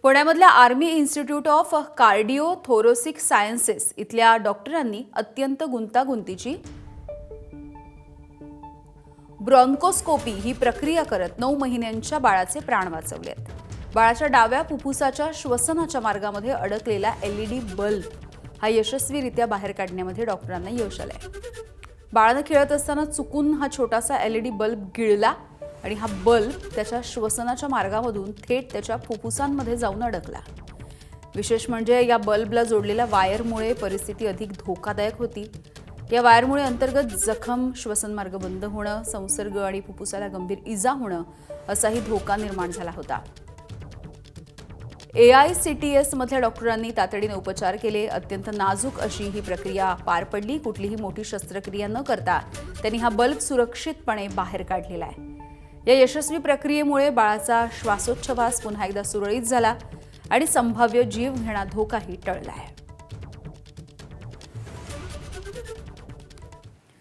पुण्यामधल्या army institute of कार्डिओथोरॅसिक sciences इथल्या डॉक्टरांनी अत्यंत गुंतागुंतीची ब्रॉन्कोस्कोपी ही प्रक्रिया करत 9 महिन्यांच्या बाळाचे प्राण वाचवलेत। बाळाच्या डाव्या फुफ्फुसाच्या श्वसनाच्या मार्गामध्ये अडकलेला एलईडी बल्ब हा यशस्वीरित्या बाहेर काढण्यामध्ये डॉक्टरांना यश आलंय। बाळानं खेळत असताना चुकून हा छोटासा एलईडी बल्ब गिळला आणि हा बल्ब त्याच्या श्वसनाच्या मार्गामधून थेट त्याच्या फुफ्फुसांमध्ये जाऊन अडकला। विशेष म्हणजे या बल्बला जोडलेल्या वायरमुळे परिस्थिती अधिक धोकादायक होती। या वायरमुळे अंतर्गत जखम, श्वसनमार्ग बंद होणं, संसर्ग आणि फुफ्फुसाला गंभीर इजा होणं असाही धोका निर्माण झाला होता। AICTS मधल्या डॉक्टरांनी तातडीने उपचार केले। अत्यंत नाजूक अशी ही प्रक्रिया पार पडली। कुठलीही मोठी शस्त्रक्रिया न करता त्यांनी हा बल्ब सुरक्षितपणे बाहेर काढलेला आहे। या यशस्वी प्रक्रियेमुळे बाळाचा श्वासोच्छवास पुन्हा एकदा सुरळीत झाला आणि संभाव्य जीवघेणा धोकाही टळला आहे।